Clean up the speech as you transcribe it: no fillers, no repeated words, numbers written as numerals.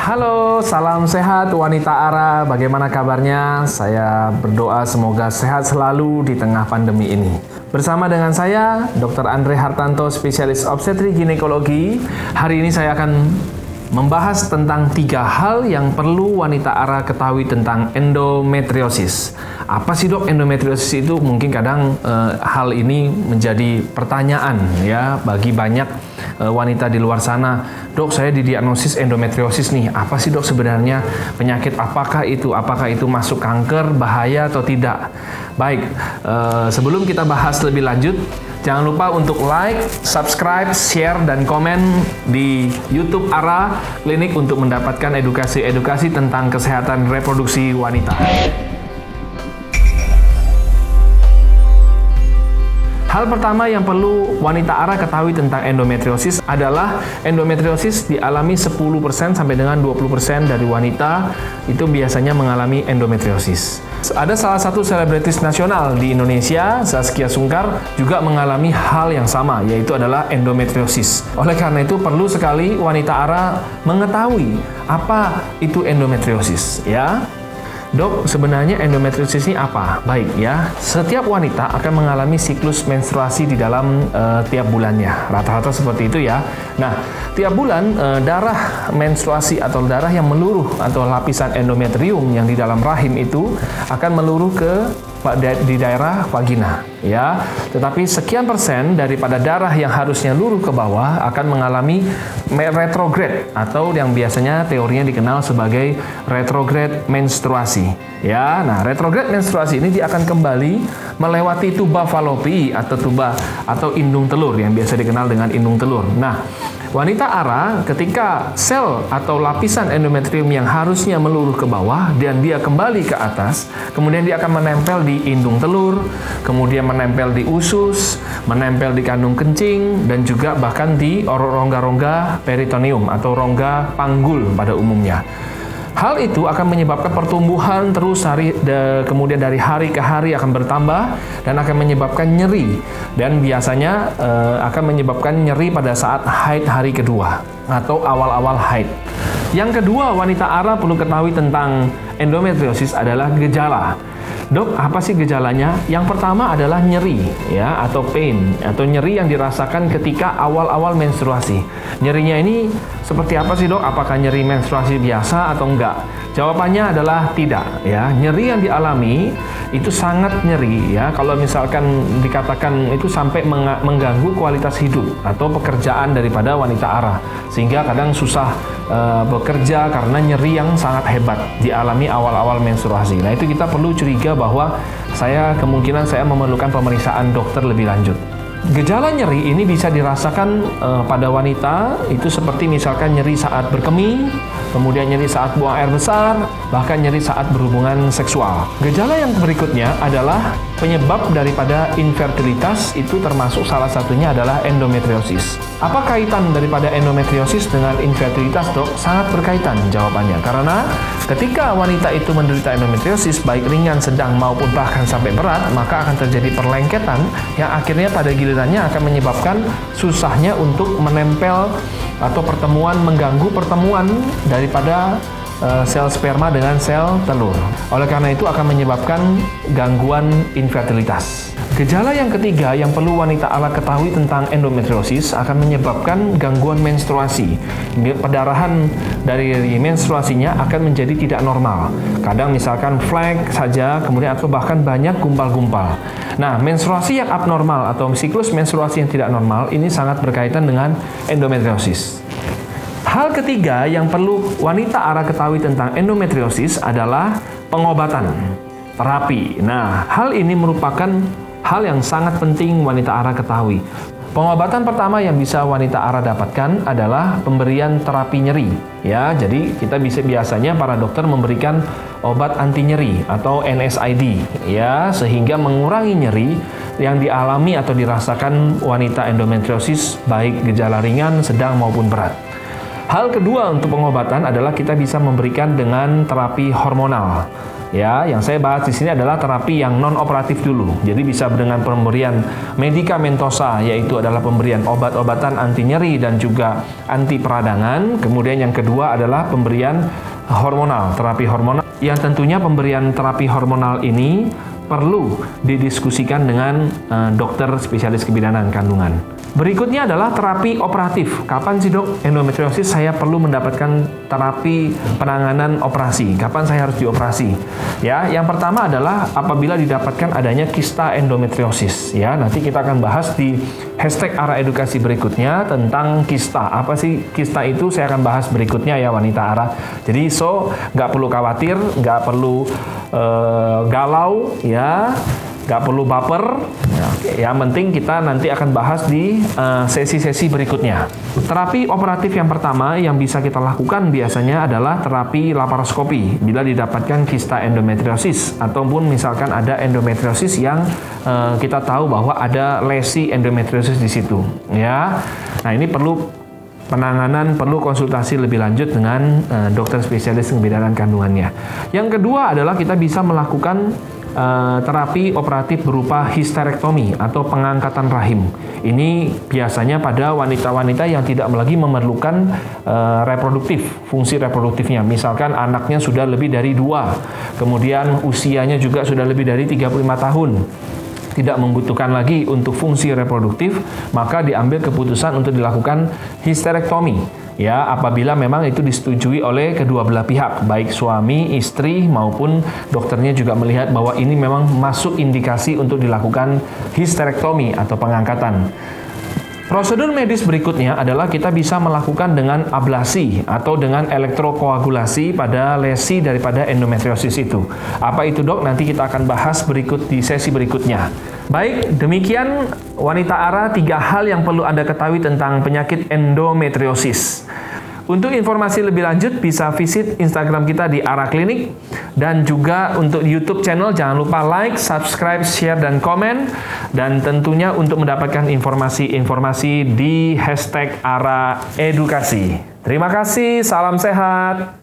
Halo, salam sehat wanita ARA. Bagaimana kabarnya? Saya berdoa semoga sehat selalu di tengah pandemi ini. Bersama dengan saya, Dr. Andre Hartanto, spesialis obstetri ginekologi. Hari ini saya akan membahas tentang 3 hal yang perlu wanita ARA ketahui tentang endometriosis. Apa sih dok endometriosis itu? Mungkin kadang hal ini menjadi pertanyaan ya bagi banyak wanita di luar sana. Dok, saya didiagnosis endometriosis nih. Apa sih dok sebenarnya penyakit? Apakah itu masuk kanker, bahaya atau tidak? Baik, sebelum kita bahas lebih lanjut, jangan lupa untuk like, subscribe, share, dan komen di YouTube ARA Klinik untuk mendapatkan edukasi-edukasi tentang kesehatan reproduksi wanita. Hal pertama yang perlu wanita ARA ketahui tentang endometriosis adalah endometriosis dialami 10% sampai dengan 20% dari wanita itu biasanya mengalami endometriosis. Ada salah satu selebritis nasional di Indonesia, Zaskia Sungkar, juga mengalami hal yang sama, yaitu adalah endometriosis. Oleh karena itu perlu sekali wanita ARA mengetahui apa itu endometriosis, ya. Dok, sebenarnya endometriosis ini apa? Baik ya, setiap wanita akan mengalami siklus menstruasi di dalam tiap bulannya. Rata-rata seperti itu ya. Nah, tiap bulan darah menstruasi atau darah yang meluruh atau lapisan endometrium yang di dalam rahim itu akan meluruh di daerah vagina ya. Tetapi sekian persen daripada darah yang harusnya luruh ke bawah akan mengalami retrograde atau yang biasanya teorinya dikenal sebagai retrograde menstruasi ya. Nah, retrograde menstruasi ini dia akan kembali melewati tuba fallopi atau indung telur yang biasa dikenal dengan indung telur. Nah, wanita ARA ketika sel atau lapisan endometrium yang harusnya meluruh ke bawah dan dia kembali ke atas, kemudian dia akan menempel di indung telur, kemudian menempel di usus, menempel di kandung kencing, dan juga bahkan di rongga-rongga peritoneum atau rongga panggul pada umumnya. Hal itu akan menyebabkan pertumbuhan terus kemudian dari hari ke hari akan bertambah dan akan menyebabkan nyeri, dan biasanya akan menyebabkan nyeri pada saat haid hari kedua atau awal-awal haid. Yang kedua, wanita ARA perlu ketahui tentang endometriosis adalah gejala. Dok, apa sih gejalanya? Yang pertama adalah nyeri ya, atau pain, atau nyeri yang dirasakan ketika awal-awal menstruasi. Nyerinya ini seperti apa sih dok? Apakah nyeri menstruasi biasa atau enggak? Jawabannya adalah tidak ya. Nyeri yang dialami itu sangat nyeri ya. Kalau misalkan dikatakan itu sampai mengganggu kualitas hidup atau pekerjaan daripada wanita ARA, sehingga kadang susah bekerja karena nyeri yang sangat hebat dialami awal-awal menstruasi. Nah, itu kita perlu curiga bahwa kemungkinan saya memerlukan pemeriksaan dokter lebih lanjut. Gejala nyeri ini bisa dirasakan pada wanita itu seperti misalkan nyeri saat berkemih, kemudian nyeri saat buang air besar, bahkan nyeri saat berhubungan seksual. Gejala yang berikutnya adalah penyebab daripada infertilitas, itu termasuk salah satunya adalah endometriosis. Apa kaitan daripada endometriosis dengan infertilitas dok? Sangat berkaitan jawabannya, karena ketika wanita itu menderita endometriosis baik ringan, sedang maupun bahkan sampai berat, maka akan terjadi perlengketan yang akhirnya pada gilirannya akan menyebabkan susahnya untuk menempel atau mengganggu pertemuan daripada sel sperma dengan sel telur. Oleh karena itu akan menyebabkan gangguan infertilitas. Gejala yang ketiga yang perlu wanita ARA ketahui tentang endometriosis akan menyebabkan gangguan menstruasi. Perdarahan dari menstruasinya akan menjadi tidak normal. Kadang misalkan flek saja, kemudian atau bahkan banyak gumpal-gumpal. Nah, menstruasi yang abnormal atau siklus menstruasi yang tidak normal ini sangat berkaitan dengan endometriosis. Hal ketiga yang perlu wanita ARA ketahui tentang endometriosis adalah pengobatan, terapi. Nah, hal ini merupakan hal yang sangat penting wanita ARA ketahui. Pengobatan pertama yang bisa wanita ARA dapatkan adalah pemberian terapi nyeri. Ya, jadi kita biasanya para dokter memberikan obat anti nyeri atau NSAID, ya, sehingga mengurangi nyeri yang dialami atau dirasakan wanita endometriosis baik gejala ringan, sedang maupun berat. Hal kedua untuk pengobatan adalah kita bisa memberikan dengan terapi hormonal. Ya, yang saya bahas di sini adalah terapi yang non operatif dulu. Jadi bisa dengan pemberian medikamentosa, yaitu adalah pemberian obat-obatan anti nyeri dan juga anti peradangan. Kemudian yang kedua adalah pemberian hormonal, terapi hormonal. Yang tentunya pemberian terapi hormonal ini perlu didiskusikan dengan dokter spesialis kebidanan kandungan. Berikutnya adalah terapi operatif. Kapan sih dok endometriosis saya perlu mendapatkan terapi penanganan operasi? Kapan saya harus dioperasi? Ya, yang pertama adalah apabila didapatkan adanya kista endometriosis. Ya, nanti kita akan bahas di hashtag Ara Edukasi berikutnya tentang kista. Apa sih kista itu? Saya akan bahas berikutnya ya wanita Ara. Jadi nggak perlu khawatir, nggak perlu galau, ya. Gak perlu baper, yang penting kita nanti akan bahas di sesi-sesi berikutnya. Terapi operatif yang pertama yang bisa kita lakukan biasanya adalah terapi laparoskopi bila didapatkan kista endometriosis ataupun misalkan ada endometriosis yang kita tahu bahwa ada lesi endometriosis di situ. Ya, nah ini perlu penanganan, perlu konsultasi lebih lanjut dengan dokter spesialis kebidanan kandungannya. Yang kedua adalah kita bisa melakukan terapi operatif berupa histerektomi atau pengangkatan rahim. Ini biasanya pada wanita-wanita yang tidak lagi memerlukan fungsi reproduktifnya. Misalkan anaknya sudah lebih dari 2, kemudian usianya juga sudah lebih dari 35 tahun. Tidak membutuhkan lagi untuk fungsi reproduktif, maka diambil keputusan untuk dilakukan histerektomi. Ya, apabila memang itu disetujui oleh kedua belah pihak, baik suami, istri maupun dokternya juga melihat bahwa ini memang masuk indikasi untuk dilakukan histerektomi atau pengangkatan. Prosedur medis berikutnya adalah kita bisa melakukan dengan ablasi atau dengan elektrokoagulasi pada lesi daripada endometriosis itu. Apa itu dok? Nanti kita akan bahas di sesi berikutnya. Baik, demikian wanita Ara 3 hal yang perlu Anda ketahui tentang penyakit endometriosis. Untuk informasi lebih lanjut bisa visit Instagram kita di Ara Klinik, dan juga untuk YouTube channel jangan lupa like, subscribe, share, dan komen, dan tentunya untuk mendapatkan informasi-informasi di hashtag Ara Edukasi. Terima kasih, salam sehat.